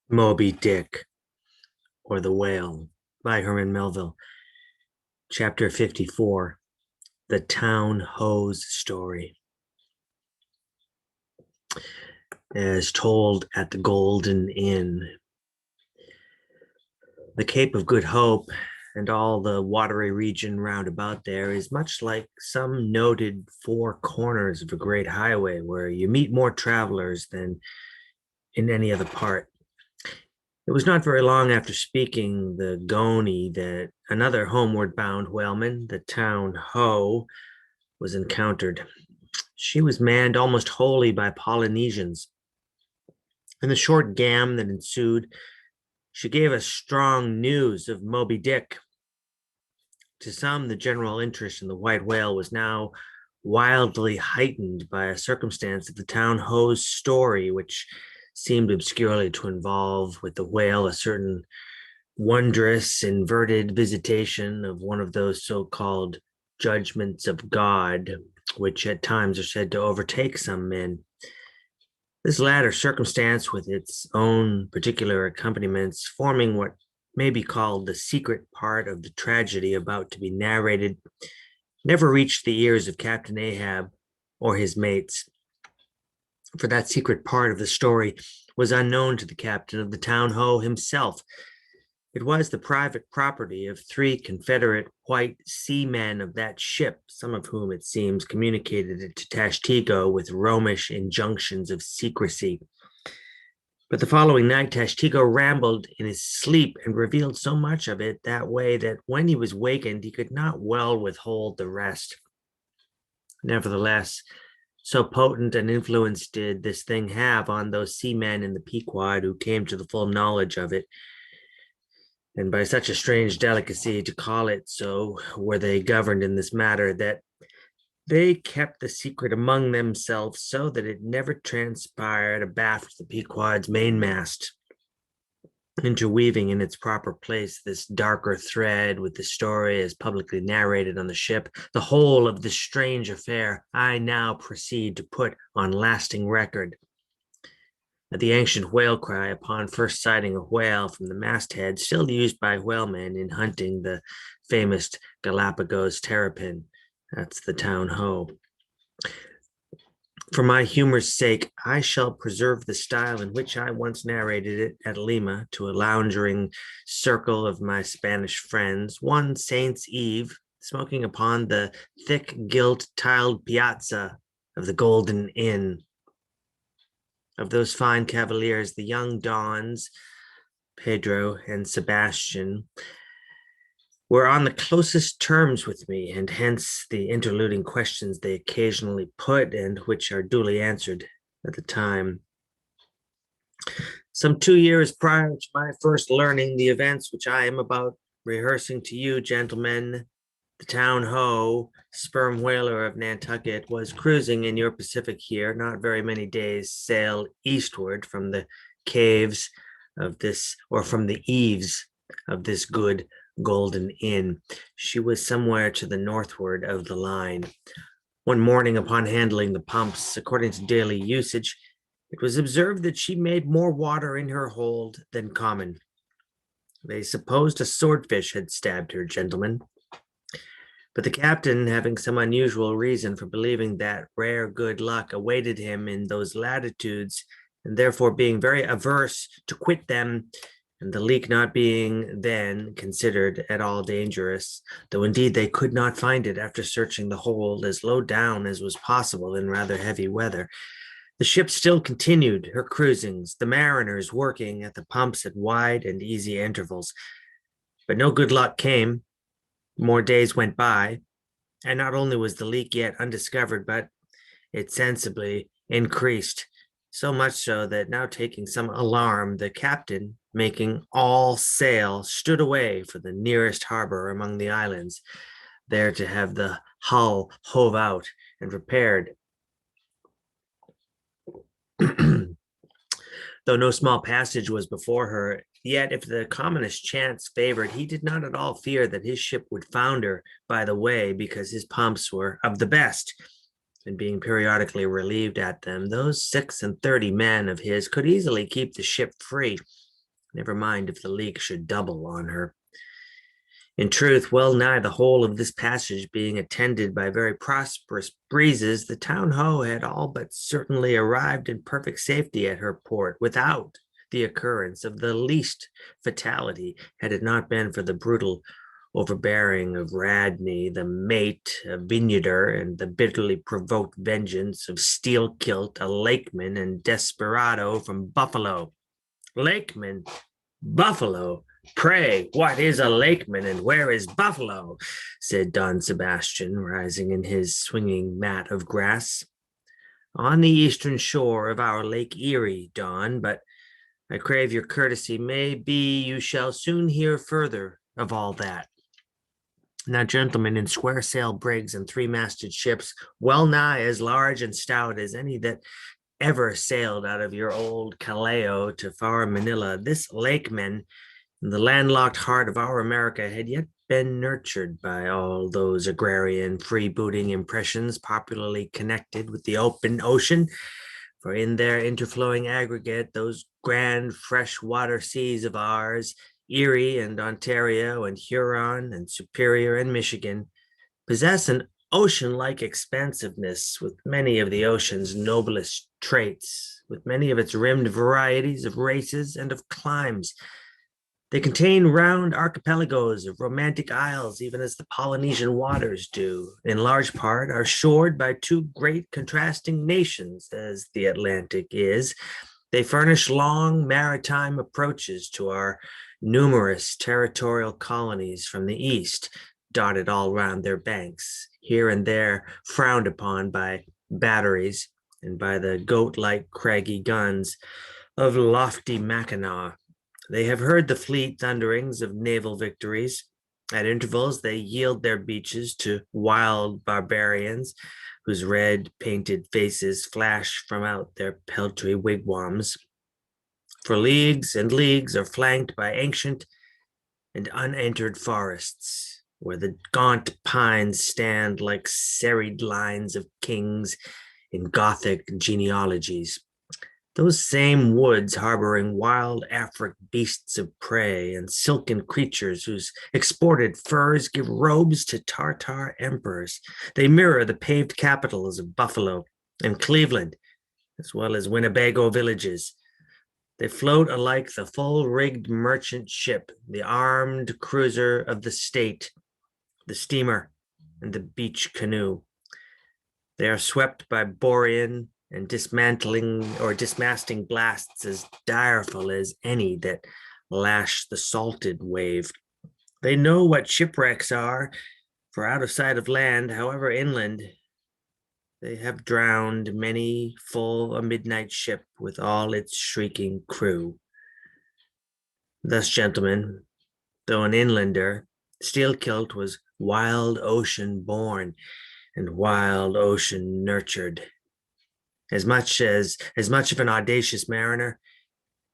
Moby-Dick, or The Whale, by Herman Melville. Chapter 54, The Town Hose Story. As told at the Golden Inn. The Cape of Good Hope and all the watery region round about there is much like some noted four corners of a great highway where you meet more travelers than in any other part. It was not very long after speaking the Goni that another homeward bound whaleman, the Town Ho, was encountered. She was manned almost wholly by Polynesians. In the short gam that ensued, she gave us strong news of Moby-Dick. To some, the general interest in the white whale was now wildly heightened by a circumstance of the Town Ho's story, which seemed obscurely to involve with the whale a certain wondrous inverted visitation of one of those so-called judgments of God, which at times are said to overtake some men. This latter circumstance, with its own particular accompaniments, forming what may be called the secret part of the tragedy about to be narrated, never reached the ears of Captain Ahab or his mates. For that secret part of the story was unknown to the captain of the Town Ho himself. It was the private property of three Confederate white seamen of that ship, some of whom, it seems, communicated it to Tashtego with Romish injunctions of secrecy. But the following night, Tashtego rambled in his sleep and revealed so much of it that way that when he was wakened, he could not well withhold the rest. Nevertheless, so potent an influence did this thing have on those seamen in the Pequod who came to the full knowledge of it, and by such a strange delicacy to call it so were they governed in this matter, that they kept the secret among themselves so that it never transpired abaft the Pequod's mainmast, interweaving in its proper place this darker thread with the story as publicly narrated on the ship. The whole of this strange affair I now proceed to put on lasting record. The ancient whale cry upon first sighting a whale from the masthead, still used by whalemen in hunting the famous Galapagos terrapin. That's the Town Ho. For my humor's sake, I shall preserve the style in which I once narrated it at Lima to a lounging circle of my Spanish friends, one Saint's Eve, smoking upon the thick gilt tiled piazza of the Golden Inn. Of those fine cavaliers, the young Dons, Pedro and Sebastian, were on the closest terms with me, and hence the interluding questions they occasionally put, and which are duly answered at the time. Some 2 years prior to my first learning the events which I am about rehearsing to you, gentlemen, the Town Ho, sperm whaler of Nantucket, was cruising in your Pacific here, not very many days' sail eastward from the caves of this, or from the eaves of this good Golden Inn. She was somewhere to the northward of the line. One morning, upon handling the pumps, according to daily usage, it was observed that she made more water in her hold than common. They supposed a swordfish had stabbed her, gentlemen. But the captain, having some unusual reason for believing that rare good luck awaited him in those latitudes, and therefore being very averse to quit them, and the leak not being then considered at all dangerous, though indeed they could not find it after searching the hold as low down as was possible in rather heavy weather, the ship still continued her cruisings, the mariners working at the pumps at wide and easy intervals. But no good luck came. More days went by, and not only was the leak yet undiscovered, but it sensibly increased, so much so that now, taking some alarm, the captain, making all sail, stood away for the nearest harbor among the islands, there to have the hull hove out and repaired. Though no small passage was before her, yet if the commonest chance favored, he did not at all fear that his ship would founder by the way, because his pumps were of the best, and being periodically relieved at them, those 36 men of his could easily keep the ship free. Never mind if the leak should double on her. In truth, well nigh the whole of this passage being attended by very prosperous breezes, the town ho had all but certainly arrived in perfect safety at her port without the occurrence of the least fatality, had it not been for the brutal overbearing of Radney, the mate, a vineyarder, and the bitterly provoked vengeance of Steel-Kilt, a lakeman and desperado from Buffalo. Lakeman? Buffalo? Pray, what is a lakeman and where is Buffalo? Said Don Sebastian, rising in his swinging mat of grass. On the eastern shore of our Lake Erie, Don, but I crave your courtesy. Maybe you shall soon hear further of all that. Now, gentlemen, in square sail brigs and three-masted ships, well nigh as large and stout as any that ever sailed out of your old Callao to far Manila, this lakeman in the landlocked heart of our America had yet been nurtured by all those agrarian freebooting impressions popularly connected with the open ocean, for in their interflowing aggregate, those grand freshwater seas of ours, Erie and Ontario and Huron and Superior and Michigan, possess an ocean-like expansiveness with many of the ocean's noblest traits, with many of its rimmed varieties of races and of climes. They contain round archipelagos of romantic isles, even as the Polynesian waters do, in large part are shored by two great contrasting nations, as the Atlantic is. They furnish long maritime approaches to our numerous territorial colonies from the east, dotted all round their banks, here and there frowned upon by batteries and by the goat-like craggy guns of lofty Mackinac. They have heard the fleet thunderings of naval victories. At intervals, they yield their beaches to wild barbarians whose red painted faces flash from out their peltry wigwams. For leagues and leagues are flanked by ancient and unentered forests, where the gaunt pines stand like serried lines of kings in Gothic genealogies. Those same woods harboring wild Afric beasts of prey and silken creatures whose exported furs give robes to Tartar emperors. They mirror the paved capitals of Buffalo and Cleveland, as well as Winnebago villages. They float alike the full-rigged merchant ship, the armed cruiser of the state, the steamer, and the beach canoe. They are swept by Borean and dismasting blasts as direful as any that lash the salted wave. They know what shipwrecks are, for out of sight of land, however inland, they have drowned many full a midnight ship with all its shrieking crew. Thus, gentlemen, though an inlander, Steel-Kilt was wild ocean born and wild ocean nurtured. As much of an audacious mariner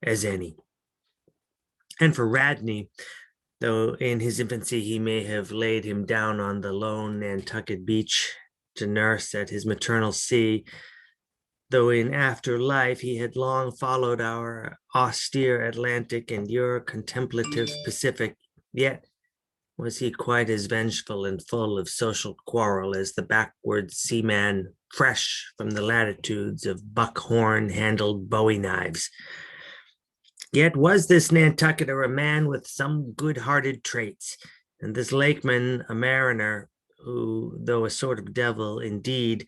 as any. And for Radney, though in his infancy he may have laid him down on the lone Nantucket beach to nurse at his maternal sea, though in after life he had long followed our austere Atlantic and your contemplative Pacific, yet was he quite as vengeful and full of social quarrel as the backward seaman fresh from the latitudes of buckhorn-handled bowie knives. Yet was this Nantucketer a man with some good-hearted traits, and this lakeman a mariner who, though a sort of devil indeed,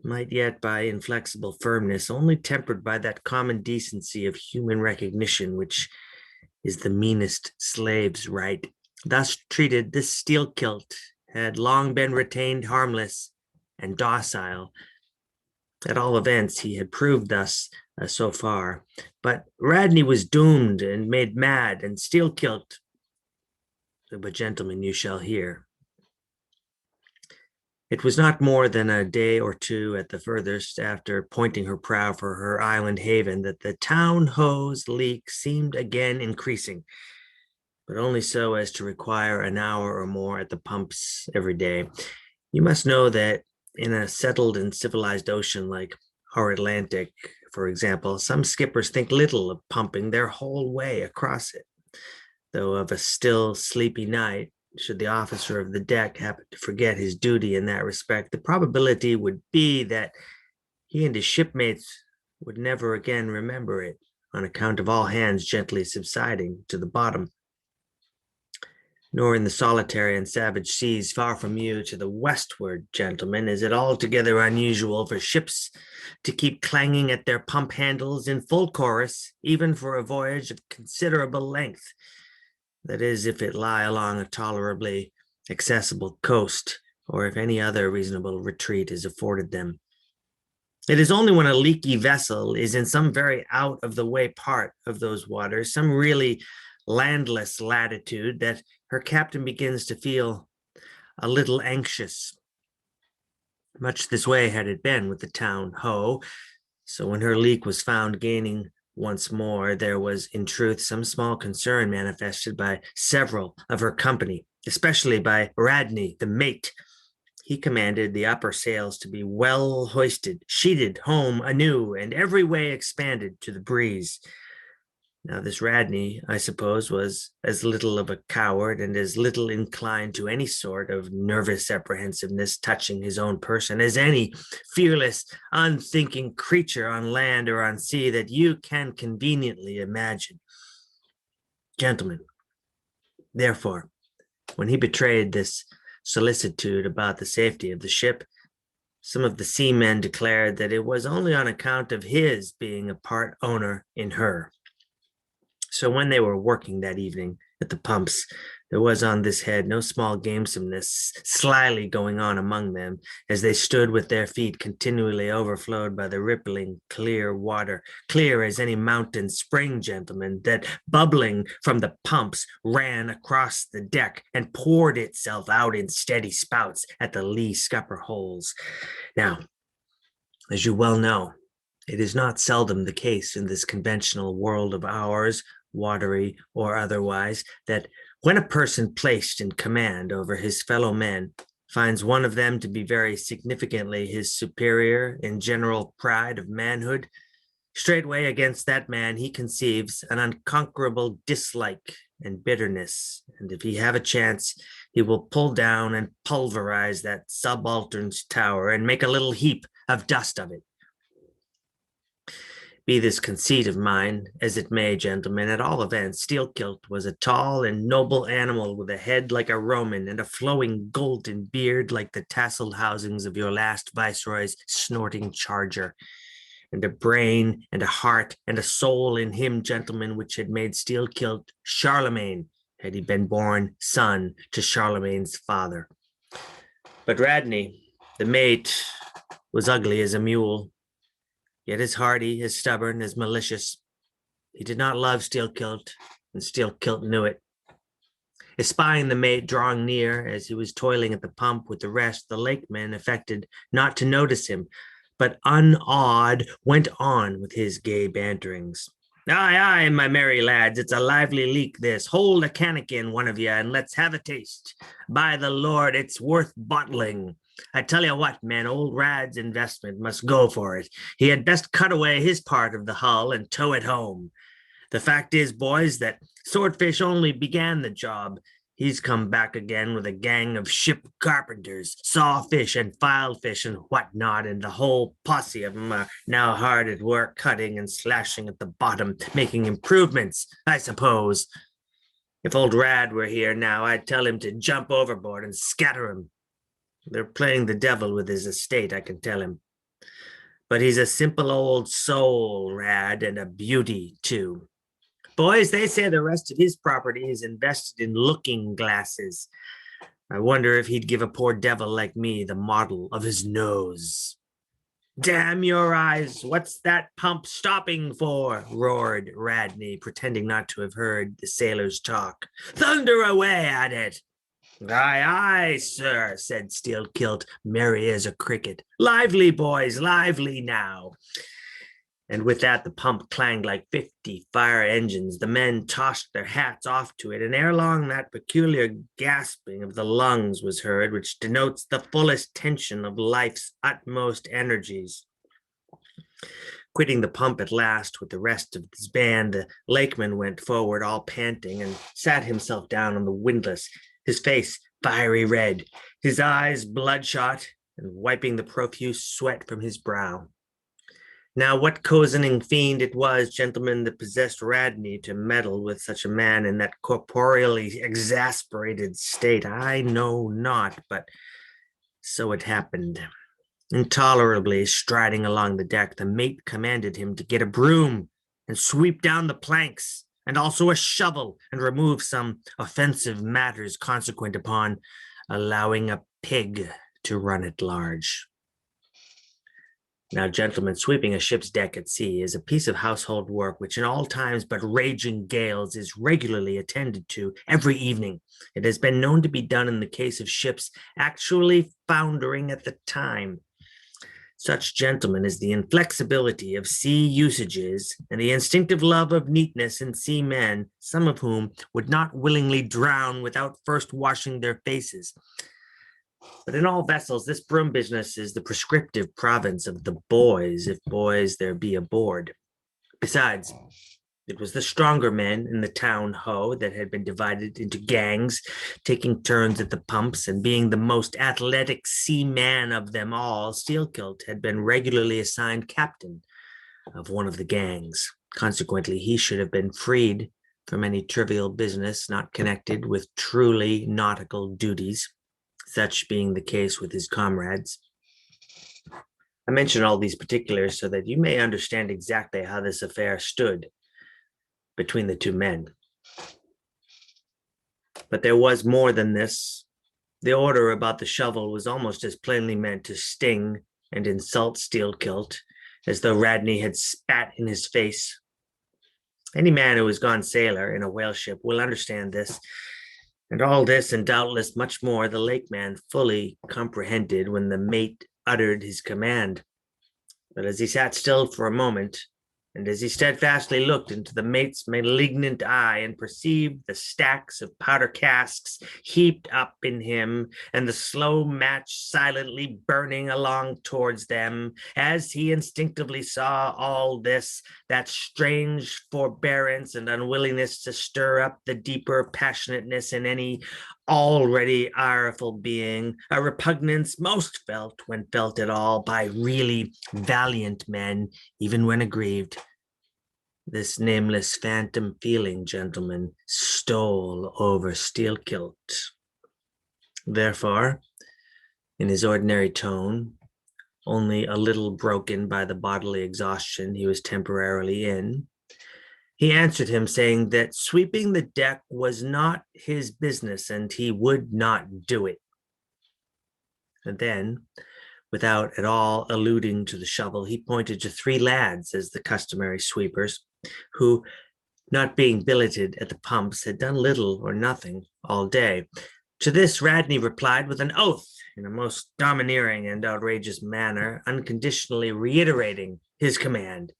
might yet by inflexible firmness, only tempered by that common decency of human recognition which is the meanest slave's right. Thus treated, this Steel-Kilt had long been retained harmless and docile. At all events, he had proved thus so far. But Radney was doomed and made mad, and Steel-Kilt, but gentlemen, you shall hear. It was not more than a day or two at the furthest after pointing her prow for her island haven that the town ho's leak seemed again increasing, but only so as to require an hour or more at the pumps every day. You must know that in a settled and civilized ocean like our Atlantic, for example, some skippers think little of pumping their whole way across it, though of a still sleepy night, should the officer of the deck happen to forget his duty in that respect, the probability would be that he and his shipmates would never again remember it, on account of all hands gently subsiding to the bottom. Nor in the solitary and savage seas far from you to the westward, gentlemen, is it altogether unusual for ships to keep clanging at their pump handles in full chorus, even for a voyage of considerable length. That is, if it lie along a tolerably accessible coast, or if any other reasonable retreat is afforded them. It is only when a leaky vessel is in some very out of the way part of those waters, some really landless latitude, that her captain begins to feel a little anxious. Much this way had it been with the town Ho, so when her leak was found gaining once more, there was in truth some small concern manifested by several of her company, especially by Radney, the mate. He commanded the upper sails to be well hoisted, sheeted home anew, and every way expanded to the breeze. Now, this Radney, I suppose, was as little of a coward and as little inclined to any sort of nervous apprehensiveness touching his own person as any fearless, unthinking creature on land or on sea that you can conveniently imagine. Gentlemen, therefore, when he betrayed this solicitude about the safety of the ship, some of the seamen declared that it was only on account of his being a part owner in her. So when they were working that evening at the pumps, there was on this head no small gamesomeness slyly going on among them, as they stood with their feet continually overflowed by the rippling, clear water, clear as any mountain spring, gentlemen, that, bubbling from the pumps, ran across the deck and poured itself out in steady spouts at the lee scupper holes. Now, as you well know, it is not seldom the case in this conventional world of ours, watery or otherwise, that when a person placed in command over his fellow men finds one of them to be very significantly his superior in general pride of manhood, straightway against that man he conceives an unconquerable dislike and bitterness, and if he have a chance, he will pull down and pulverize that subaltern's tower and make a little heap of dust of it. Be this conceit of mine as it may, gentlemen, at all events, Steelkilt was a tall and noble animal with a head like a Roman and a flowing golden beard like the tasseled housings of your last viceroy's snorting charger, and a brain and a heart and a soul in him, gentlemen, which had made Steelkilt Charlemagne, had he been born son to Charlemagne's father. But Radney, the mate, was ugly as a mule, yet as hardy, as stubborn, as malicious. He did not love Steelkilt, and Steelkilt knew it. Espying the mate drawing near as he was toiling at the pump with the rest, the lakeman affected not to notice him, but unawed went on with his gay banterings. Aye, aye, my merry lads, it's a lively leak this. Hold a cannikin, one of you, and let's have a taste. By the Lord, it's worth bottling. I tell you what, man, old Rad's investment must go for it. He had best cut away his part of the hull and tow it home. The fact is, boys, that Swordfish only began the job. He's come back again with a gang of ship carpenters, sawfish and filefish and whatnot, and the whole posse of them are now hard at work cutting and slashing at the bottom, making improvements, I suppose. If old Rad were here now, I'd tell him to jump overboard and scatter him. They're playing the devil with his estate, I can tell him. But he's a simple old soul, Rad, and a beauty, too. Boys, they say the rest of his property is invested in looking glasses. I wonder if he'd give a poor devil like me the model of his nose. Damn your eyes, what's that pump stopping for? Roared Radney, pretending not to have heard the sailors talk. Thunder away at it. Aye, aye, sir, said Steelkilt, merry as a cricket. Lively, boys, lively now. And with that, the pump clanged like 50 fire engines. The men tossed their hats off to it, and ere long that peculiar gasping of the lungs was heard, which denotes the fullest tension of life's utmost energies. Quitting the pump at last with the rest of his band, the lakeman went forward all panting and sat himself down on the windlass, his face fiery red, his eyes bloodshot, and wiping the profuse sweat from his brow. Now, what cozening fiend it was, gentlemen, that possessed Radney to meddle with such a man in that corporeally exasperated state, I know not, but so it happened. Intolerably striding along the deck, the mate commanded him to get a broom and sweep down the planks, and also a shovel, and remove some offensive matters consequent upon allowing a pig to run at large. Now, gentlemen, sweeping a ship's deck at sea is a piece of household work which in all times but raging gales is regularly attended to every evening. It has been known to be done in the case of ships actually foundering at the time. Such, gentlemen, is the inflexibility of sea usages and the instinctive love of neatness in seamen, some of whom would not willingly drown without first washing their faces. But in all vessels, this broom business is the prescriptive province of the boys, if boys there be aboard. Besides, it was the stronger men in the town ho that had been divided into gangs, taking turns at the pumps, and being the most athletic seaman of them all, Steelkilt had been regularly assigned captain of one of the gangs. Consequently, he should have been freed from any trivial business not connected with truly nautical duties, such being the case with his comrades. I mention all these particulars so that you may understand exactly how this affair stood between the two men. But there was more than this. The order about the shovel was almost as plainly meant to sting and insult Steelkilt as though Radney had spat in his face. Any man who has gone sailor in a whale ship will understand this, and all this, and doubtless much more, the lakeman fully comprehended when the mate uttered his command. But as he sat still for a moment, and as he steadfastly looked into the mate's malignant eye and perceived the stacks of powder casks heaped up in him and the slow match silently burning along towards them, as he instinctively saw all this, that strange forbearance and unwillingness to stir up the deeper passionateness in any already ireful being, a repugnance most felt when felt at all by really valiant men, even when aggrieved. This nameless phantom feeling, gentlemen, stole over Steelkilt. Therefore, in his ordinary tone, only a little broken by the bodily exhaustion he was temporarily in, he answered him, saying that sweeping the deck was not his business and he would not do it. And then, without at all alluding to the shovel, he pointed to 3 lads as the customary sweepers, who, not being billeted at the pumps, had done little or nothing all day. To this Radney replied with an oath in a most domineering and outrageous manner, unconditionally reiterating his command,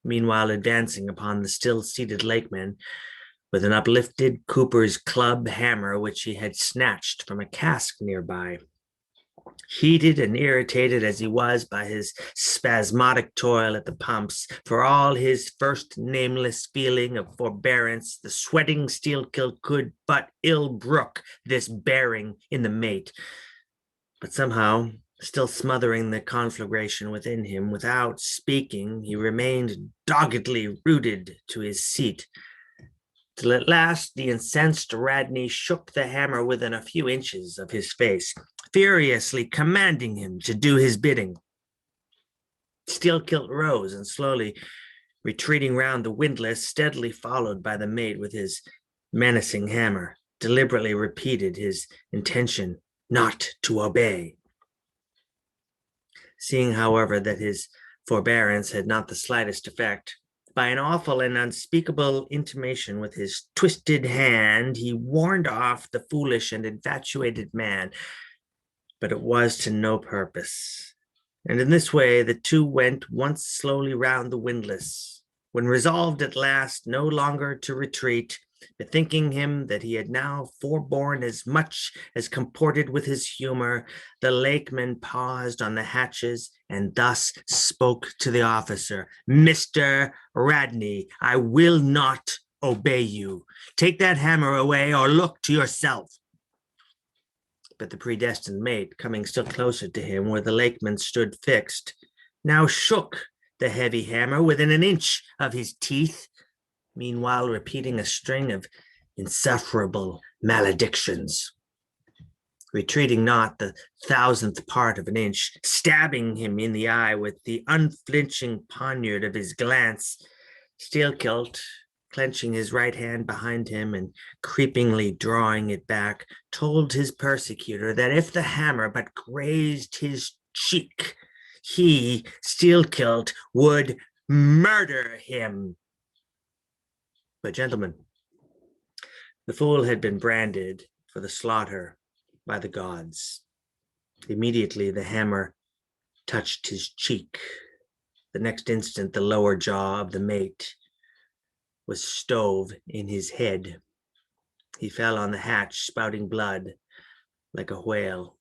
meanwhile advancing upon the still-seated lakeman with an uplifted cooper's club hammer which he had snatched from a cask nearby. Heated and irritated as he was by his spasmodic toil at the pumps, for all his first nameless feeling of forbearance, the sweating Steelkilt could but ill brook this bearing in the mate. But somehow, still smothering the conflagration within him, without speaking, he remained doggedly rooted to his seat, till at last the incensed Radney shook the hammer within a few inches of his face, furiously commanding him to do his bidding. Steelkilt rose and slowly retreating round the windlass, steadily followed by the mate with his menacing hammer, deliberately repeated his intention not to obey. Seeing, however, that his forbearance had not the slightest effect, by an awful and unspeakable intimation with his twisted hand, he warned off the foolish and infatuated man, but it was to no purpose. And in this way the two went once slowly round the windlass, when resolved at last no longer to retreat, Bethinking him that he had now forborne as much as comported with his humor, the lakeman paused on the hatches and thus spoke to the officer. Mr. Radney, I will not obey you. Take that hammer away or look to yourself. But the predestined mate, coming still closer to him where the lakeman stood fixed, now shook the heavy hammer within an inch of his teeth, meanwhile repeating a string of insufferable maledictions. Retreating not the thousandth part of an inch, stabbing him in the eye with the unflinching poniard of his glance, Steelkilt, clenching his right hand behind him and creepingly drawing it back, told his persecutor that if the hammer but grazed his cheek, he, Steelkilt, would murder him. But, gentlemen, the fool had been branded for the slaughter by the gods. Immediately the hammer touched his cheek. The next instant the lower jaw of the mate was stove in his head. He fell on the hatch, spouting blood like a whale.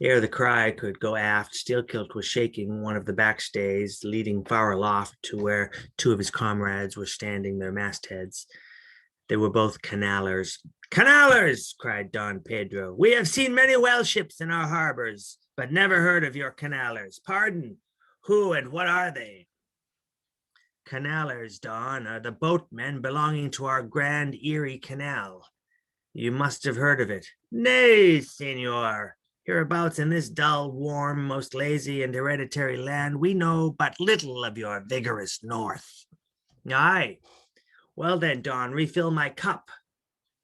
Ere the cry could go aft, Steelkilt was shaking one of the backstays, leading far aloft to where two of his comrades were standing their mastheads. They were both canalers. "Canalers!" cried Don Pedro. "We have seen many whale ships in our harbors, but never heard of your canalers. Pardon, who and what are they?" "Canalers, Don, are the boatmen belonging to our Grand Erie Canal. You must have heard of it." "Nay, senor. Hereabouts in this dull, warm, most lazy and hereditary land, we know but little of your vigorous north." "Aye. Well then, Don, refill my cup.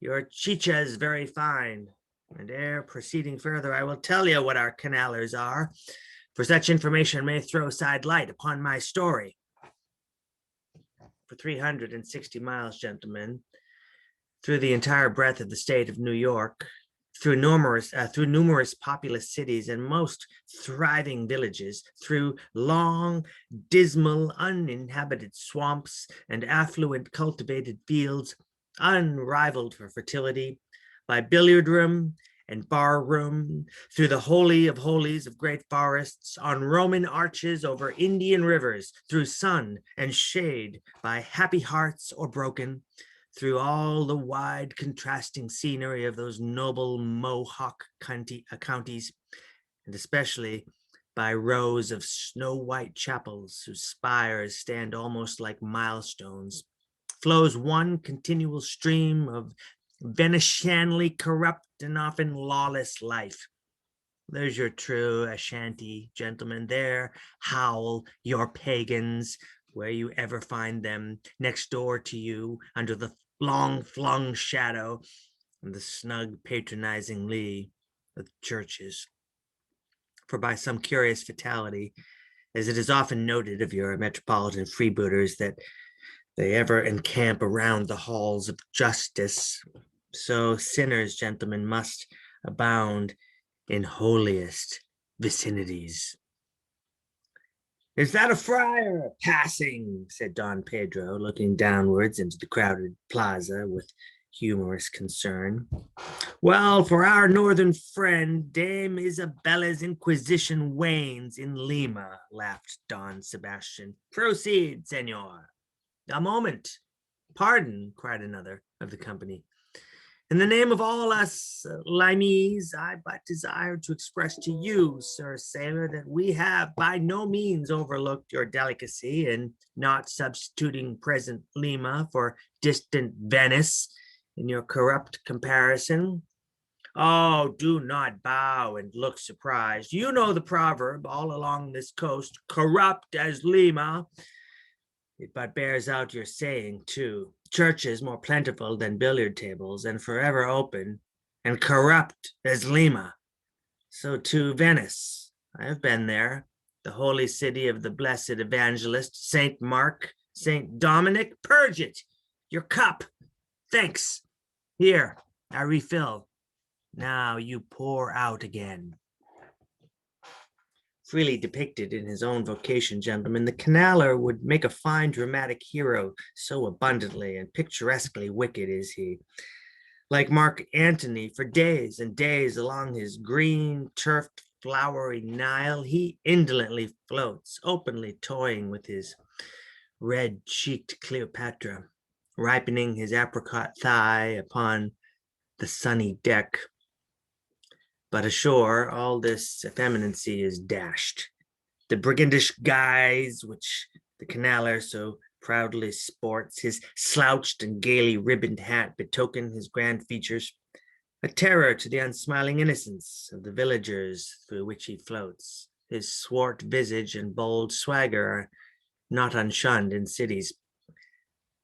Your chicha is very fine. And ere proceeding further, I will tell you what our canalers are, for such information may throw side light upon my story. For 360 miles, gentlemen, through the entire breadth of the state of New York, through numerous populous cities and most thriving villages, through long, dismal, uninhabited swamps and affluent cultivated fields, unrivaled for fertility, by billiard room and bar room, through the holy of holies of great forests, on Roman arches over Indian rivers, through sun and shade, by happy hearts or broken, through all the wide contrasting scenery of those noble Mohawk counties, and especially by rows of snow-white chapels whose spires stand almost like milestones, flows one continual stream of Venetianly corrupt and often lawless life. There's your true Ashanti, gentlemen. There howl your pagans, where you ever find them, next door to you, under the long-flung shadow and the snug patronizing lee of churches. For by some curious fatality, as it is often noted of your metropolitan freebooters that they ever encamp around the halls of justice, so sinners, gentlemen, must abound in holiest vicinities. "Is that a friar passing?" said Don Pedro, looking downwards into the crowded plaza with humorous concern. "Well, for our northern friend, Dame Isabella's Inquisition wanes in Lima," laughed Don Sebastian. "Proceed, senor." "A moment. Pardon," cried another of the company. "In the name of all us Limese, I but desire to express to you, sir sailor, that we have by no means overlooked your delicacy in not substituting present Lima for distant Venice in your corrupt comparison. Oh, do not bow and look surprised. You know the proverb all along this coast, corrupt as Lima. It but bears out your saying, too. Churches more plentiful than billiard tables and forever open, and corrupt as Lima. So too Venice. I have been there, the holy city of the blessed evangelist, Saint Mark, Saint Dominic. Purge it. Your cup. Thanks. Here, I refill. Now you pour out again." freely depicted in his own vocation, gentlemen, the canaller would make a fine dramatic hero, so abundantly and picturesquely wicked is he. Like Mark Antony, for days and days along his green, turfed, flowery Nile, he indolently floats, openly toying with his red-cheeked Cleopatra, ripening his apricot thigh upon the sunny deck. But ashore, all this effeminacy is dashed. The brigandish guise which the canaller so proudly sports, his slouched and gaily ribboned hat betoken his grand features, a terror to the unsmiling innocence of the villagers through which he floats. His swart visage and bold swagger are not unshunned in cities.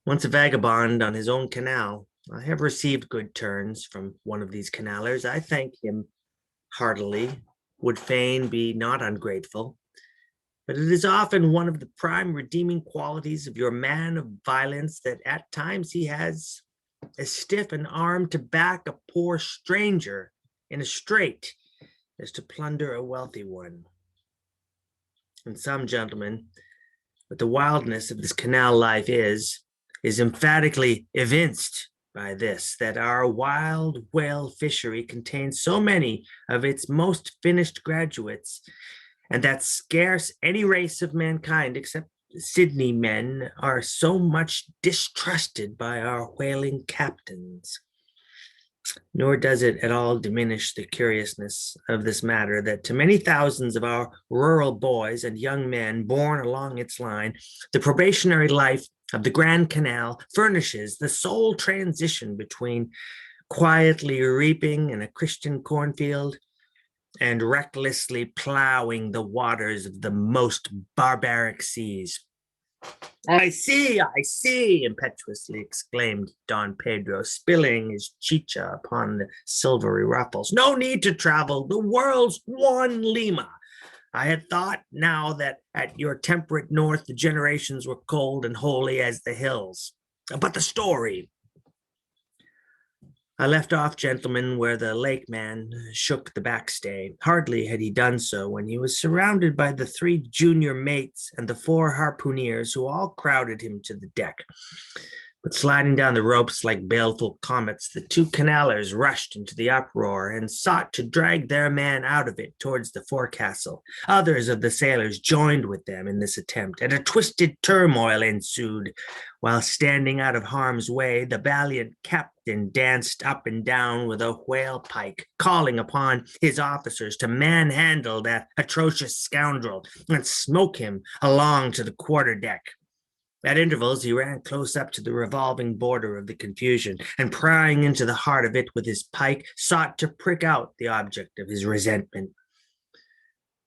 Once a vagabond on his own canal, I have received good turns from one of these canallers. I thank him heartily, would fain be not ungrateful, but it is often one of the prime redeeming qualities of your man of violence that at times he has as stiff an arm to back a poor stranger in a strait as to plunder a wealthy one. And some, gentlemen, but the wildness of this canal life is emphatically evinced by this, that our wild whale fishery contains so many of its most finished graduates, and that scarce any race of mankind except Sydney men are so much distrusted by our whaling captains. Nor does it at all diminish the curiousness of this matter that to many thousands of our rural boys and young men born along its line, the probationary life of the Grand Canal furnishes the sole transition between quietly reaping in a Christian cornfield and recklessly plowing the waters of the most barbaric seas. I see, impetuously exclaimed Don Pedro, spilling his chicha upon the silvery ruffles. No need to travel. The world's one Lima. I had thought now that at your temperate north the generations were cold and holy as the hills. But the story. I left off, gentlemen, where the lake man shook the backstay. Hardly had he done so when he was surrounded by the 3 junior mates and the 4 harpooneers, who all crowded him to the deck. But sliding down the ropes like baleful comets, the 2 canallers rushed into the uproar and sought to drag their man out of it towards the forecastle. Others of the sailors joined with them in this attempt, and a twisted turmoil ensued. While standing out of harm's way, the valiant captain danced up and down with a whale pike, calling upon his officers to manhandle that atrocious scoundrel and smoke him along to the quarterdeck. At intervals, he ran close up to the revolving border of the confusion, and prying into the heart of it with his pike, sought to prick out the object of his resentment.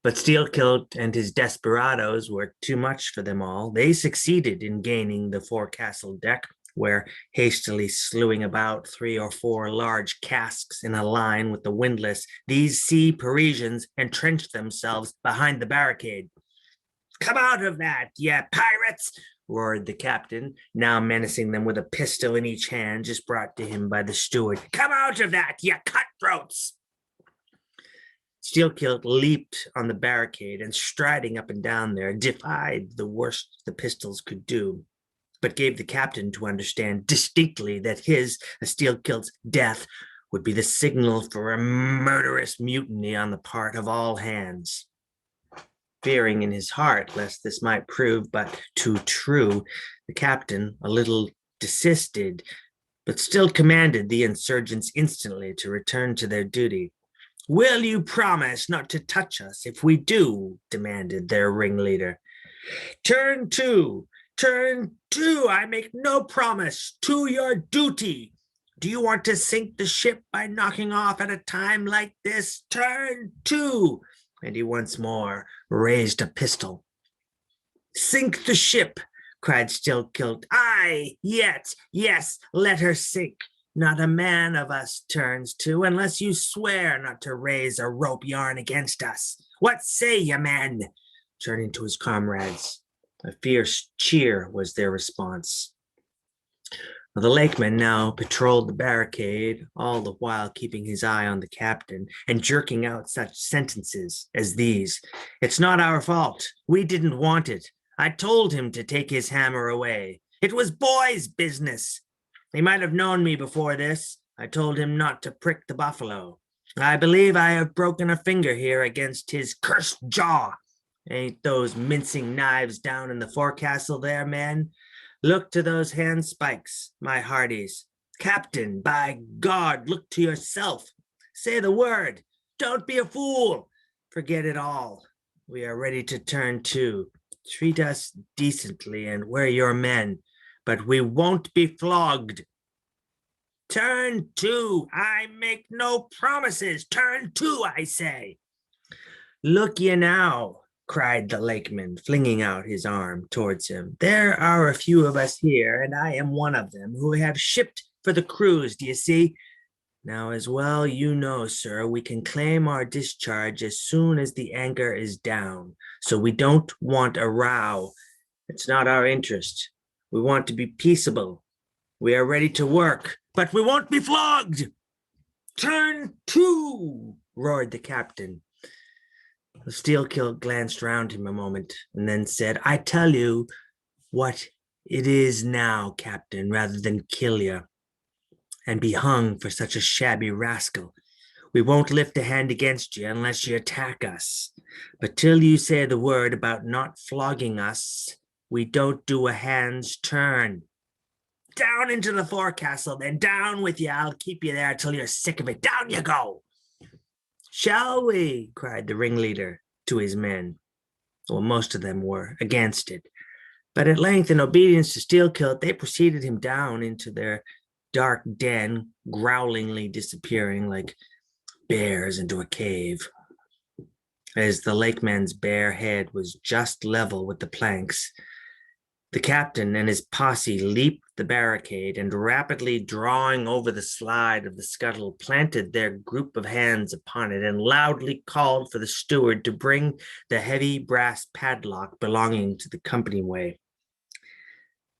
But Steelkilt and his desperadoes were too much for them all. They succeeded in gaining the forecastle deck, where, hastily slewing about 3 or 4 large casks in a line with the windlass, these sea Parisians entrenched themselves behind the barricade. "Come out of that, ye pirates!" roared the captain, now menacing them with a pistol in each hand just brought to him by the steward. "Come out of that, ye cutthroats!" Steelkilt leaped on the barricade and, striding up and down there, defied the worst the pistols could do, but gave the captain to understand distinctly that his, Steelkilt's, death would be the signal for a murderous mutiny on the part of all hands. Fearing in his heart lest this might prove but too true, the captain, a little desisted, but still commanded the insurgents instantly to return to their duty. "Will you promise not to touch us if we do?" demanded their ringleader. Turn to, I make no promise. To your duty. Do you want to sink the ship by knocking off at a time like this? Turn to. And he once more raised a pistol. "Sink the ship," cried Steelkilt. "Aye, yes, let her sink. Not a man of us turns to, unless you swear not to raise a rope yarn against us. What say ye, men?" Turning to his comrades. A fierce cheer was their response. The lakeman now patrolled the barricade, all the while keeping his eye on the captain and jerking out such sentences as these. "It's not our fault. We didn't want it. I told him to take his hammer away. It was boy's business. He might have known me before this. I told him not to prick the buffalo. I believe I have broken a finger here against his cursed jaw. Ain't those mincing knives down in the forecastle there, men? Look to those hand spikes, my hearties. Captain, by God, look to yourself. Say the word. Don't be a fool. Forget it all. We are ready to turn to. Treat us decently, and we're your men, but we won't be flogged. Turn to. I make no promises. Turn to, I say." "Look ye now," cried the lakeman, flinging out his arm towards him. "There are a few of us here, and I am one of them, who have shipped for the cruise, d'ye see? Now, as well you know, sir, we can claim our discharge as soon as the anchor is down, so we don't want a row. It's not our interest. We want to be peaceable. We are ready to work, but we won't be flogged." "Turn to," roared the captain. The Steelkilt glanced round him a moment and then said, "I tell you what it is now, Captain, rather than kill you and be hung for such a shabby rascal. We won't lift a hand against you unless you attack us. But till you say the word about not flogging us, we don't do a hand's turn. Down into the forecastle, then. Down with you. I'll keep you there till you're sick of it. Down you go." "Shall we?" cried the ringleader to his men. Well, most of them were against it. But at length, in obedience to Steelkilt, they preceded him down into their dark den, growlingly disappearing like bears into a cave. As the lakeman's bare head was just level with the planks, the captain and his posse leaped the barricade and, rapidly drawing over the slide of the scuttle, planted their group of hands upon it and loudly called for the steward to bring the heavy brass padlock belonging to the companyway.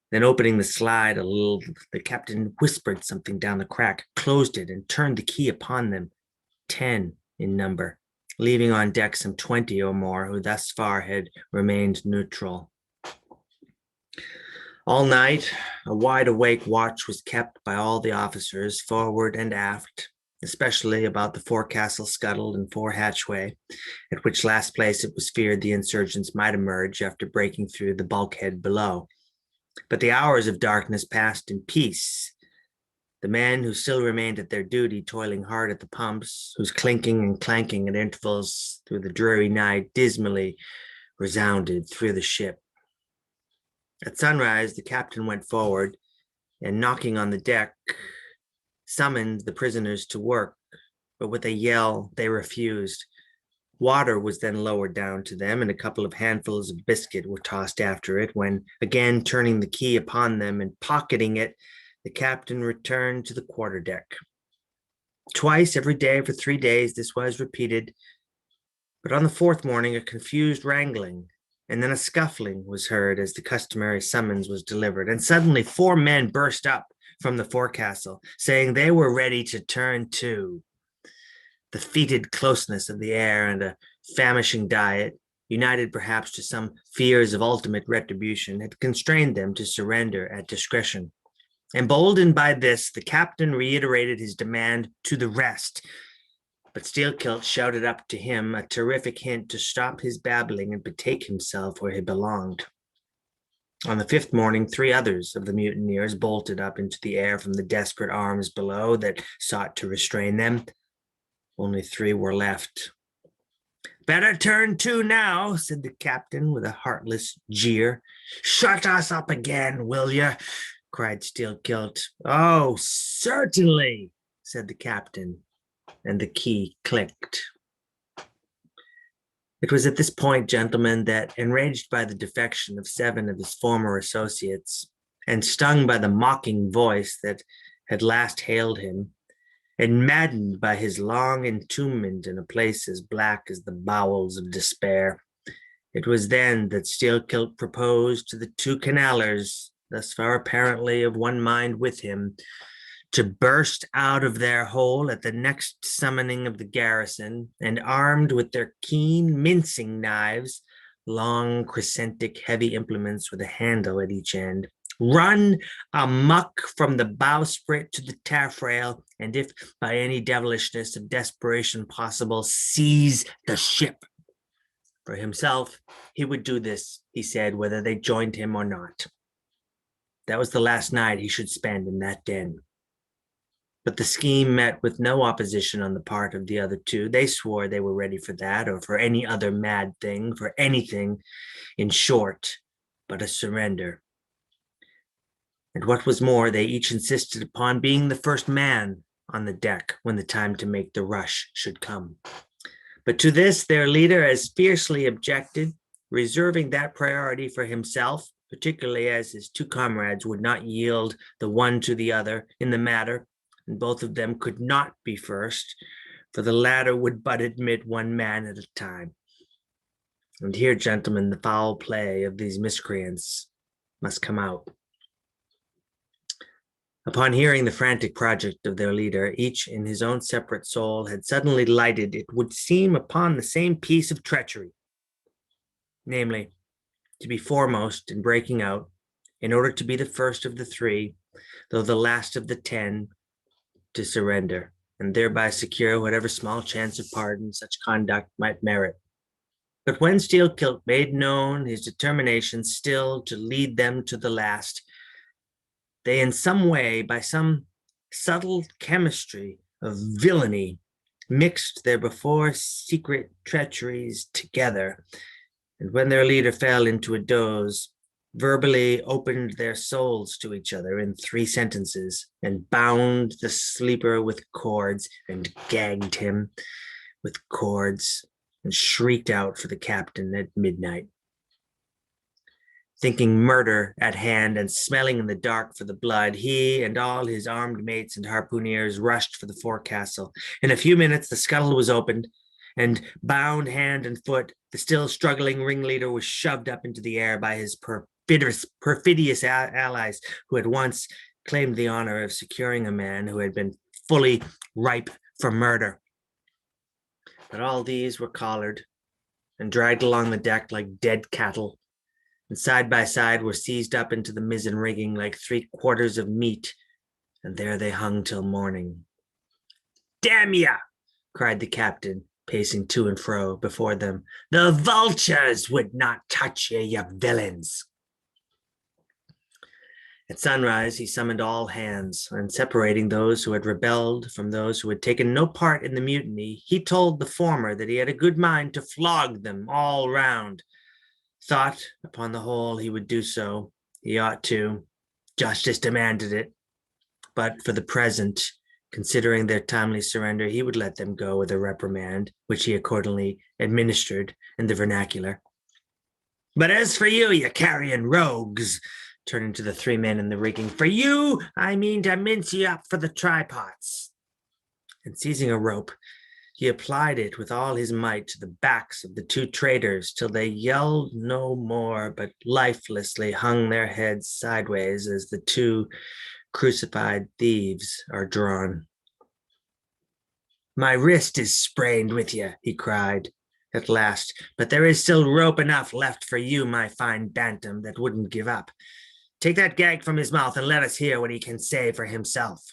Then, opening the slide a little, the captain whispered something down the crack, closed it, and turned the key upon them, 10 in number, leaving on deck some 20 or more who thus far had remained neutral. All night, a wide-awake watch was kept by all the officers, forward and aft, especially about the forecastle scuttle and fore hatchway, at which last place it was feared the insurgents might emerge after breaking through the bulkhead below. But the hours of darkness passed in peace. The men who still remained at their duty, toiling hard at the pumps, whose clinking and clanking at intervals through the dreary night dismally resounded through the ship. At sunrise, the captain went forward and, knocking on the deck, summoned the prisoners to work, but with a yell they refused. Water was then lowered down to them, and a couple of handfuls of biscuit were tossed after it, when, again turning the key upon them and pocketing it, the captain returned to the quarterdeck. Twice every day for 3 days this was repeated, but on the fourth morning a confused wrangling and then a scuffling was heard as the customary summons was delivered, and suddenly 4 men burst up from the forecastle, saying they were ready to turn to. The fetid closeness of the air and a famishing diet, united perhaps to some fears of ultimate retribution, had constrained them to surrender at discretion. Emboldened by this, the captain reiterated his demand to the rest, but Steelkilt shouted up to him a terrific hint to stop his babbling and betake himself where he belonged. On the 5th morning, 3 others of the mutineers bolted up into the air from the desperate arms below that sought to restrain them. Only 3 were left. "Better turn to now," said the captain with a heartless jeer. "Shut us up again, will you?" cried Steelkilt. "Oh, certainly," said the captain, and the key clicked. It was at this point, gentlemen, that, enraged by the defection of 7 of his former associates, and stung by the mocking voice that had last hailed him, and maddened by his long entombment in a place as black as the bowels of despair, it was then that Steelkilt proposed to the 2 canallers thus far apparently of one mind with him, to burst out of their hole at the next summoning of the garrison, and armed with their keen mincing knives, long crescentic heavy implements with a handle at each end, run amuck from the bowsprit to the taffrail, and if by any devilishness of desperation possible, seize the ship. For himself, he would do this, he said, whether they joined him or not. That was the last night he should spend in that den. But the scheme met with no opposition on the part of the other two. They swore they were ready for that, or for any other mad thing, for anything, in short, but a surrender. And what was more, they each insisted upon being the first man on the deck when the time to make the rush should come. But to this their leader as fiercely objected, reserving that priority for himself, particularly as his two comrades would not yield the one to the other in the matter, and both of them could not be first, for the latter would but admit one man at a time. And here, gentlemen, the foul play of these miscreants must come out. Upon hearing the frantic project of their leader, each in his own separate soul had suddenly lighted, it would seem, upon the same piece of treachery, namely, to be foremost in breaking out, in order to be the first of the three, though the last of the 10, to surrender, and thereby secure whatever small chance of pardon such conduct might merit. But when Steelkilt made known his determination still to lead them to the last, they in some way, by some subtle chemistry of villainy, mixed their before secret treacheries together, and when their leader fell into a doze, verbally opened their souls to each other in 3 sentences, and bound the sleeper with cords, and gagged him with cords, and shrieked out for the captain at midnight. Thinking murder at hand and smelling in the dark for the blood, he and all his armed mates and harpooneers rushed for the forecastle. In a few minutes, the scuttle was opened, and bound hand and foot, the still struggling ringleader was shoved up into the air by his perfidious allies, who had once claimed the honor of securing a man who had been fully ripe for murder. But all these were collared and dragged along the deck like dead cattle, and side by side were seized up into the mizzen rigging like 3/4 of meat, and there they hung till morning. "Damn ya!" cried the captain, pacing to and fro before them. "The vultures would not touch ye, you villains." At sunrise, he summoned all hands, and separating those who had rebelled from those who had taken no part in the mutiny, he told the former that he had a good mind to flog them all round. Thought, upon the whole, he would do so. He ought to. Justice demanded it. But for the present, considering their timely surrender, he would let them go with a reprimand, which he accordingly administered in the vernacular. "But as for you, you carrion rogues," turning to the 3 men in the rigging, "for you, I mean to mince you up for the trypots." And seizing a rope, he applied it with all his might to the backs of the 2 traitors till they yelled no more, but lifelessly hung their heads sideways as the 2 crucified thieves are drawn. "My wrist is sprained with you," he cried at last, "but there is still rope enough left for you, my fine bantam, that wouldn't give up. Take that gag from his mouth and let us hear what he can say for himself."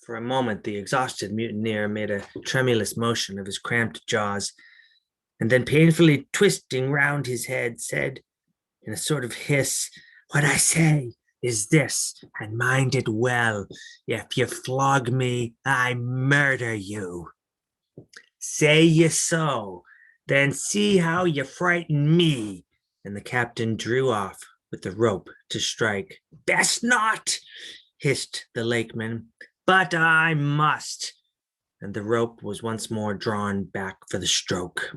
For a moment, the exhausted mutineer made a tremulous motion of his cramped jaws, and then painfully twisting round his head, said in a sort of hiss, "What I say is this, and mind it well. If you flog me, I murder you. Say you so, then see how you frighten me." And the captain drew off with the rope to strike. "Best not," hissed the lakeman, "but I must." And the rope was once more drawn back for the stroke.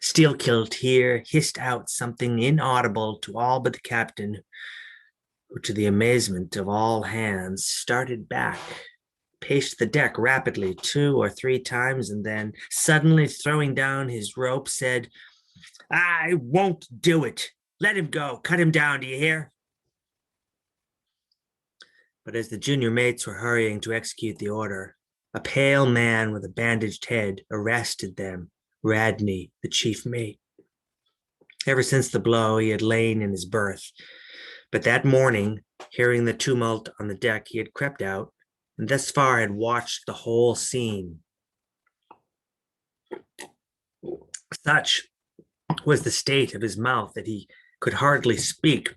Steelkilt here hissed out something inaudible to all but the captain, who, to the amazement of all hands, started back, paced the deck rapidly 2 or 3 times, and then, suddenly throwing down his rope, said, "I won't do it. Let him go. Cut him down, do you hear? But as the junior mates were hurrying to execute the order, a pale man with a bandaged head arrested them, Radney, the chief mate. Ever since the blow, he had lain in his berth. But that morning, hearing the tumult on the deck, he had crept out, and thus far had watched the whole scene. Such was the state of his mouth that he could hardly speak,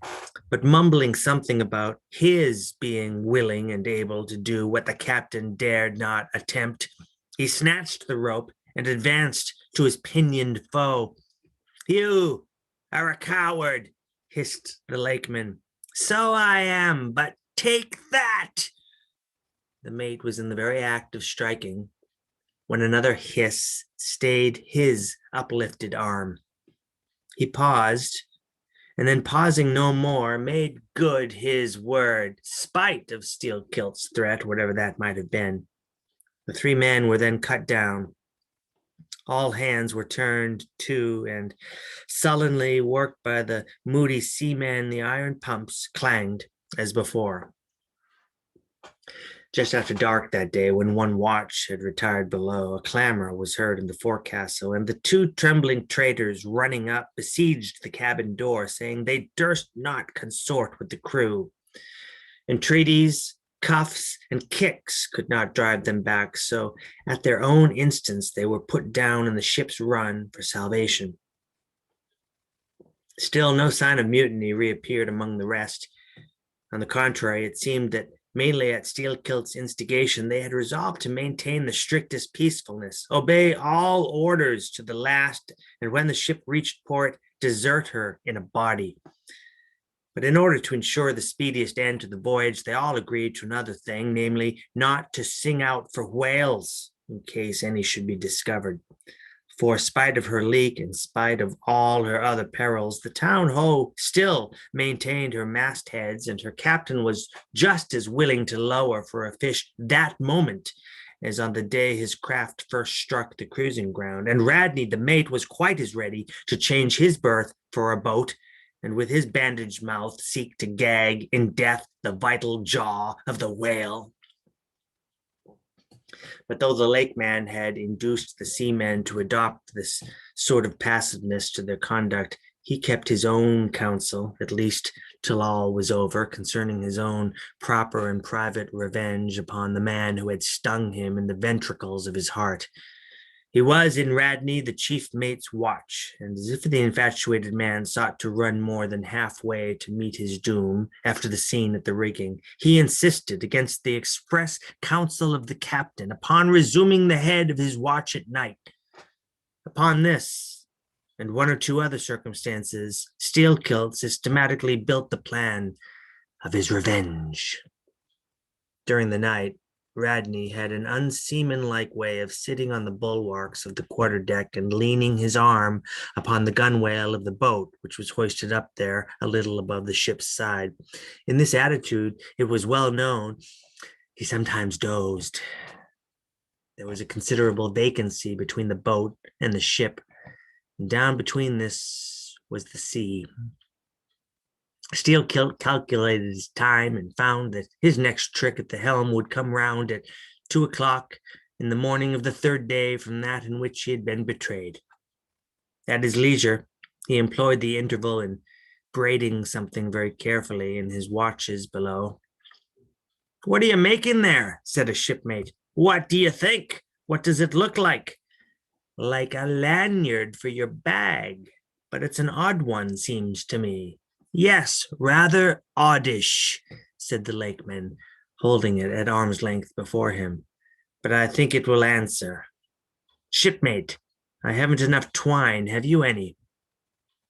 but mumbling something about his being willing and able to do what the captain dared not attempt, he snatched the rope and advanced to his pinioned foe. "You are a coward," hissed the lakeman. "So I am, but take that!" The mate was in the very act of striking when another hiss stayed his uplifted arm. He paused, and then pausing no more, made good his word, spite of Steelkilt's threat, whatever that might have been. The three men were then cut down. All hands were turned to, and sullenly worked by the moody seamen, the iron pumps clanged as before. Just after dark that day, when one watch had retired below, a clamor was heard in the forecastle, and the two trembling traders, running up, besieged the cabin door, saying they durst not consort with the crew. Entreaties, cuffs, and kicks could not drive them back, so at their own instance they were put down in the ship's run for salvation. Still no sign of mutiny reappeared among the rest. On the contrary, it seemed that mainly at Steelkilt's instigation, they had resolved to maintain the strictest peacefulness, obey all orders to the last, and when the ship reached port, desert her in a body. But in order to ensure the speediest end to the voyage, they all agreed to another thing, namely, not to sing out for whales in case any should be discovered. For, spite of her leak, in spite of all her other perils, the town-ho still maintained her mastheads, and her captain was just as willing to lower for a fish that moment as on the day his craft first struck the cruising ground. And Radney, the mate, was quite as ready to change his berth for a boat, and with his bandaged mouth seek to gag in death the vital jaw of the whale. But though the lakeman had induced the seamen to adopt this sort of passiveness to their conduct, he kept his own counsel, at least till all was over, concerning his own proper and private revenge upon the man who had stung him in the ventricles of his heart. He was in Radney the chief mate's watch, and as if the infatuated man sought to run more than halfway to meet his doom after the scene at the rigging, he insisted against the express counsel of the captain upon resuming the head of his watch at night. Upon this, and one or two other circumstances, Steelkilt systematically built the plan of his revenge. During the night, Radney had an unseamanlike way of sitting on the bulwarks of the quarterdeck and leaning his arm upon the gunwale of the boat, which was hoisted up there a little above the ship's side. In this attitude, it was well known, he sometimes dozed. There was a considerable vacancy between the boat and the ship, and down between this was the sea. Steelkilt calculated his time and found that his next trick at the helm would come round at 2 o'clock in the morning of the third day from that in which he had been betrayed. At his leisure, he employed the interval in braiding something very carefully in his watches below. "What are you making there?" said a shipmate. "What do you think? What does it look like?" "Like a lanyard for your bag, but it's an odd one, seems to me." "Yes, rather oddish," said the lakeman, holding it at arm's length before him. "But I think it will answer. Shipmate, I haven't enough twine. Have you any?"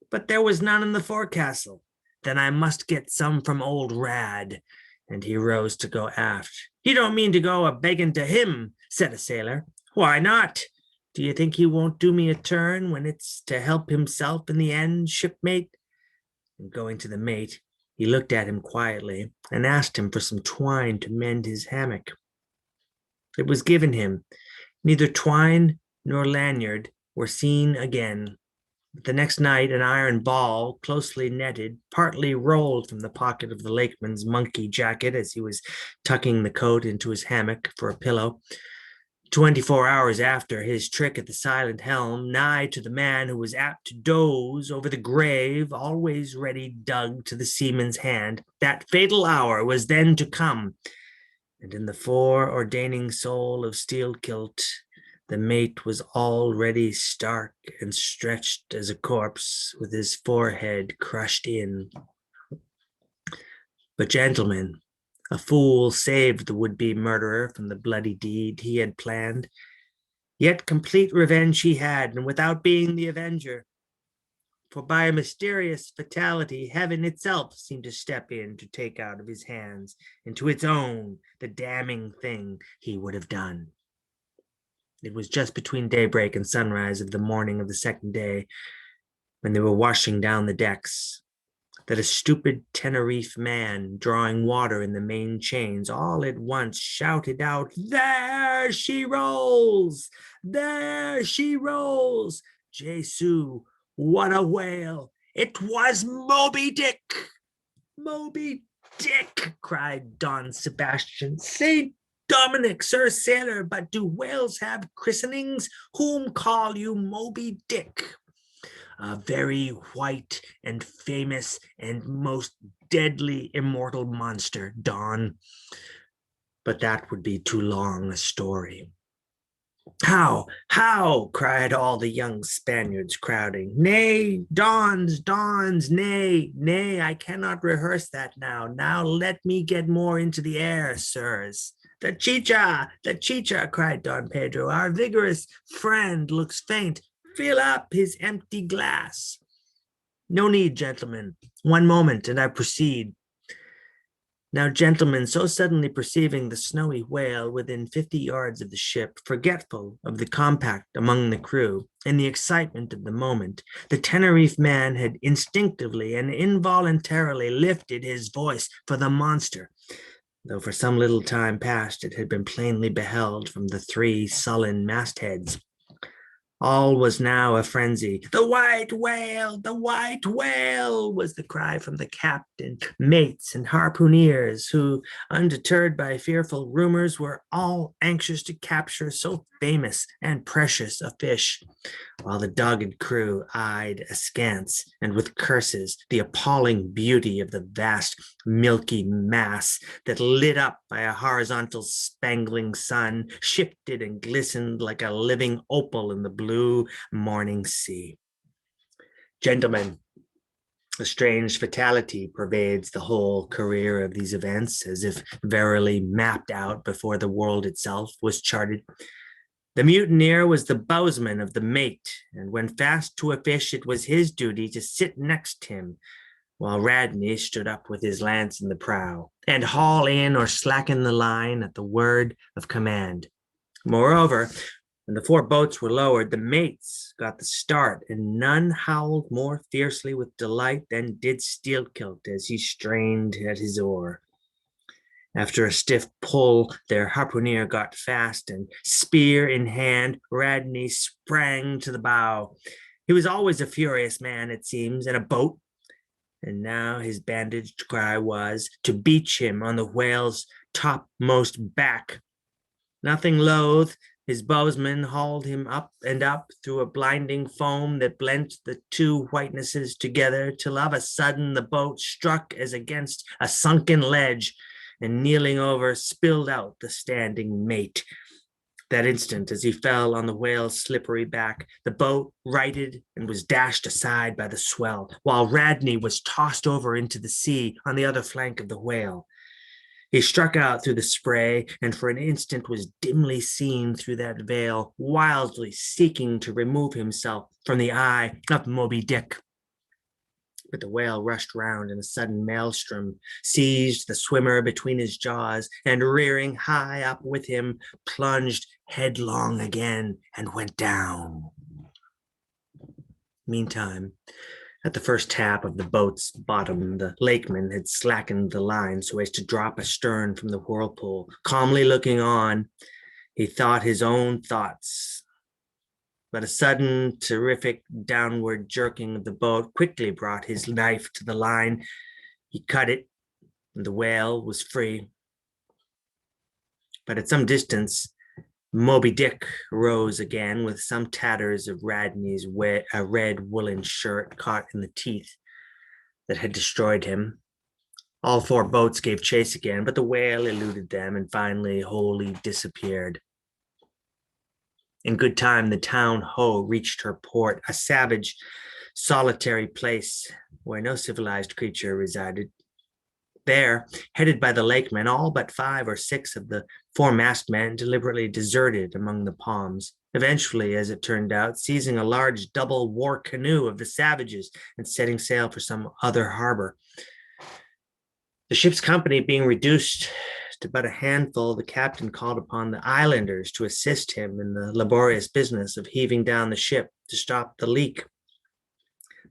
"But there was none in the forecastle." "Then I must get some from old Rad." And he rose to go aft. "You don't mean to go a-begging to him?" said a sailor. "Why not? Do you think he won't do me a turn when it's to help himself in the end, shipmate?" And going to the mate, he looked at him quietly and asked him for some twine to mend his hammock. It was given him. Neither twine nor lanyard were seen again. The next night, an iron ball, closely netted, partly rolled from the pocket of the lakeman's monkey jacket as he was tucking the coat into his hammock for a pillow. 24 hours after his trick at the silent helm, nigh to the man who was apt to doze over the grave, always ready dug to the seaman's hand, that fatal hour was then to come, and in the foreordaining soul of Steelkilt, the mate was already stark and stretched as a corpse, with his forehead crushed in. But, gentlemen, a fool saved the would-be murderer from the bloody deed he had planned. Yet complete revenge he had, and without being the avenger. For by a mysterious fatality, heaven itself seemed to step in to take out of his hands into its own the damning thing he would have done. It was just between daybreak and sunrise of the morning of the second day, when they were washing down the decks, that a stupid Tenerife man, drawing water in the main chains, all at once shouted out, "There she rolls! There she rolls! Jesu, what a whale! It was Moby-Dick! Moby-Dick!" cried Don Sebastian. "Saint Dominic, Sir Sailor, but do whales have christenings? Whom call you Moby-Dick?" "A very white and famous and most deadly immortal monster, Don. But that would be too long a story." "How? How?" cried all the young Spaniards, crowding. "Nay, Dons, nay, I cannot rehearse that now. Now let me get more into the air, sirs." The chicha, cried Don Pedro. "Our vigorous friend looks faint. Fill up his empty glass." "No need, gentlemen. One moment, and I proceed." Now, gentlemen, so suddenly perceiving the snowy whale within 50 yards of the ship, forgetful of the compact among the crew, in the excitement of the moment, the Tenerife man had instinctively and involuntarily lifted his voice for the monster, though for some little time past it had been plainly beheld from the 3 sullen mastheads. All was now a frenzy. "The white whale! The white whale!" was the cry from the captain, mates, and harpooneers, who, undeterred by fearful rumors, were all anxious to capture so famous and precious a fish, while the dogged crew eyed askance, and with curses, the appalling beauty of the vast milky mass that, lit up by a horizontal spangling sun, shifted and glistened like a living opal in the blue morning sea. Gentlemen, a strange fatality pervades the whole career of these events, as if verily mapped out before the world itself was charted. The mutineer was the bowsman of the mate, and when fast to a fish, it was his duty to sit next him, while Radney stood up with his lance in the prow, and haul in or slacken the line at the word of command. Moreover, when the 4 boats were lowered, the mates got the start, and none howled more fiercely with delight than did Steelkilt as he strained at his oar. After a stiff pull, their harpooneer got fast, and spear in hand, Radney sprang to the bow. He was always a furious man, it seems, in a boat, and now his bandaged cry was to beach him on the whale's topmost back. Nothing loath, his bowsman hauled him up and up through a blinding foam that blent the 2 whitenesses together, till of a sudden the boat struck as against a sunken ledge, and kneeling over, spilled out the standing mate. That instant, as he fell on the whale's slippery back, the boat righted and was dashed aside by the swell, while Radney was tossed over into the sea on the other flank of the whale. He struck out through the spray, and for an instant was dimly seen through that veil, wildly seeking to remove himself from the eye of Moby-Dick. But the whale rushed round in a sudden maelstrom, seized the swimmer between his jaws, and rearing high up with him, plunged headlong again and went down. Meantime, at the first tap of the boat's bottom, the lakeman had slackened the line so as to drop astern from the whirlpool. Calmly looking on, he thought his own thoughts. but a sudden, terrific downward jerking of the boat quickly brought his knife to the line. He cut it, and the whale was free. But at some distance, Moby-Dick rose again with some tatters of Radney's red woolen shirt caught in the teeth that had destroyed him. All four boats gave chase again, but the whale eluded them and finally wholly disappeared. In good time, the town Ho reached her port, a savage, solitary place where no civilized creature resided. There, headed by the lakemen, all but 5 or 6 of the foremast men deliberately deserted among the palms, eventually, as it turned out, seizing a large double war canoe of the savages and setting sail for some other harbor. The ship's company being reduced to but a handful, the captain called upon the islanders to assist him in the laborious business of heaving down the ship to stop the leak.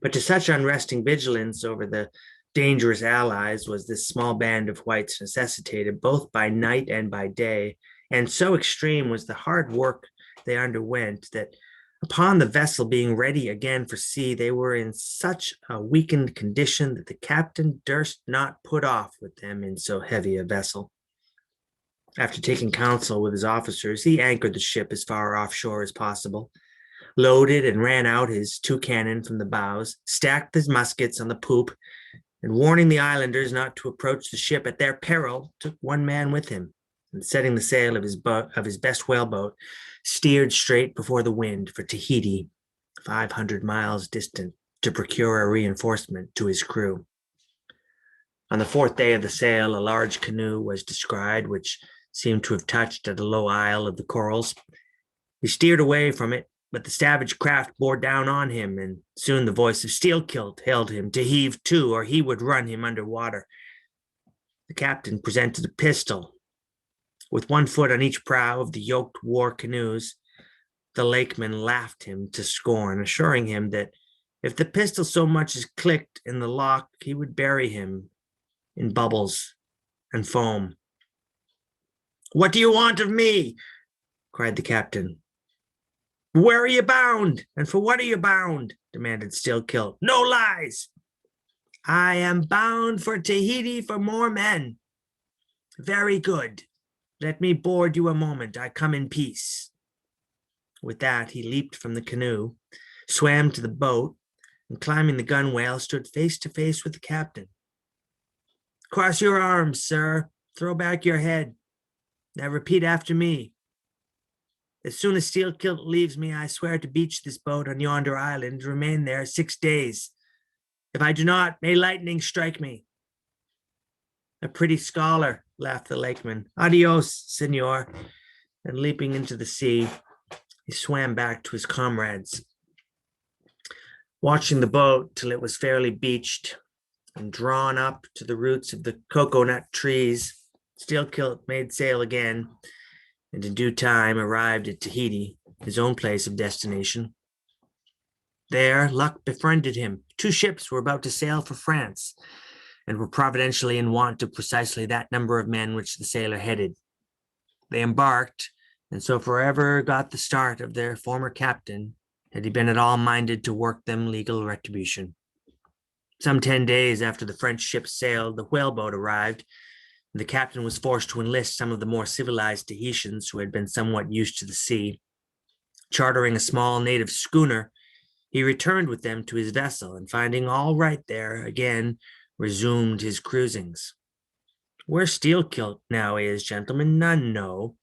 But to such unresting vigilance over the dangerous allies was this small band of whites necessitated both by night and by day, and so extreme was the hard work they underwent that upon the vessel being ready again for sea, they were in such a weakened condition that the captain durst not put off with them in so heavy a vessel. After taking counsel with his officers, he anchored the ship as far offshore as possible, loaded and ran out his 2 cannon from the bows, stacked his muskets on the poop, and warning the islanders not to approach the ship at their peril, took 1 man with him, and setting the sail of his best whaleboat, steered straight before the wind for Tahiti, 500 miles distant, to procure a reinforcement to his crew. On the 4th day of the sail, a large canoe was descried, which seemed to have touched at a low isle of the corals. He steered away from it, but the savage craft bore down on him, and soon the voice of Steelkilt hailed him to heave to, or he would run him under water. The captain presented a pistol. With 1 foot on each prow of the yoked war canoes, the lakeman laughed him to scorn, assuring him that if the pistol so much as clicked in the lock, he would bury him in bubbles and foam. "What do you want of me?" cried the captain. "Where are you bound? And for what are you bound?" demanded Steelkilt. "No lies." "I am bound for Tahiti for more men." "Very good. Let me board you a moment. I come in peace." With that, he leaped from the canoe, swam to the boat, and climbing the gunwale, stood face to face with the captain. "Cross your arms, sir. Throw back your head. Now repeat after me. As soon as Steelkilt leaves me, I swear to beach this boat on yonder island and remain there 6 days. If I do not, may lightning strike me." "A pretty scholar," laughed the lakeman. "Adios, senor." And leaping into the sea, he swam back to his comrades. Watching the boat till it was fairly beached and drawn up to the roots of the cocoa-nut trees, Steelkilt made sail again, and in due time arrived at Tahiti, his own place of destination. There, luck befriended him. 2 ships were about to sail for France, and were providentially in want of precisely that number of men which the sailor headed. They embarked, and so forever got the start of their former captain, had he been at all minded to work them legal retribution. Some 10 days after the French ship sailed, the whaleboat arrived, and the captain was forced to enlist some of the more civilized Tahitians who had been somewhat used to the sea. Chartering a small native schooner, he returned with them to his vessel, and finding all right there, again resumed his cruisings. Where Steelkilt now is, gentlemen, none know,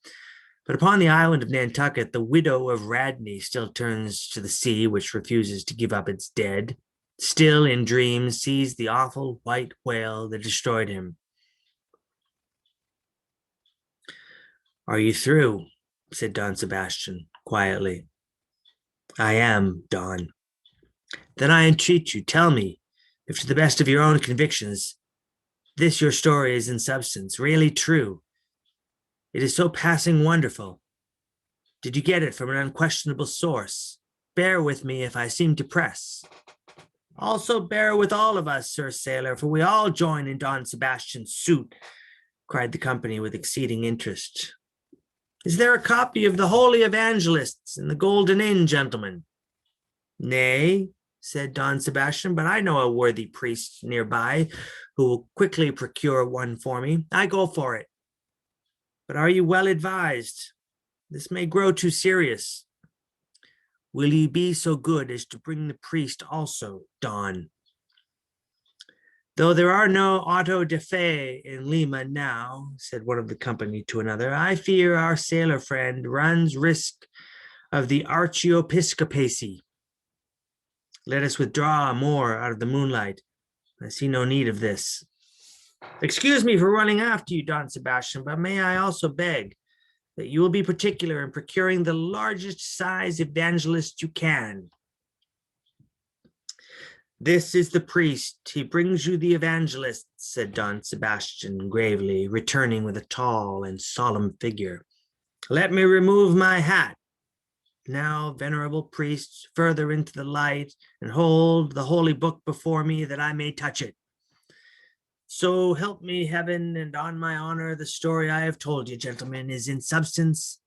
but upon the island of Nantucket, the widow of Radney still turns to the sea, which refuses to give up its dead, still in dreams sees the awful white whale that destroyed him. "Are you through?" said Don Sebastian quietly. "I am, Don." "Then I entreat you, tell me, if to the best of your own convictions, this your story is in substance really true. It is so passing wonderful. Did you get it from an unquestionable source? Bear with me if I seem to press. Also bear with all of us, Sir Sailor, for we all join in Don Sebastian's suit," cried the company with exceeding interest. Is there a copy of the Holy Evangelists in the Golden Inn, gentlemen? Nay, said Don Sebastian, but I know a worthy priest nearby who will quickly procure one for me. I go for it. But are you well advised? This may grow too serious. Will you be so good as to bring the priest also, Don? Though there are no auto de fe in Lima now, said one of the company to another, I fear our sailor friend runs risk of the archiepiscopacy. Let us withdraw more out of the moonlight. I see no need of this. Excuse me for running after you, Don Sebastian, but may I also beg that you will be particular in procuring the largest size evangelist you can. This is the priest. He brings you the evangelist, said Don Sebastian gravely, returning with a tall and solemn figure. Let me remove my hat. Now, venerable priest, further into the light, and hold the holy book before me that I may touch it. So help me heaven, and on my honor, the story I have told you, gentlemen, is in substance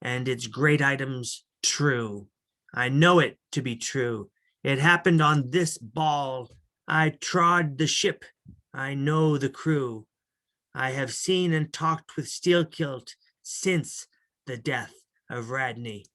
and its great items true. I know it to be true. It happened on this ball. I trod the ship. I know the crew. I have seen and talked with Steelkilt since the death of Radney.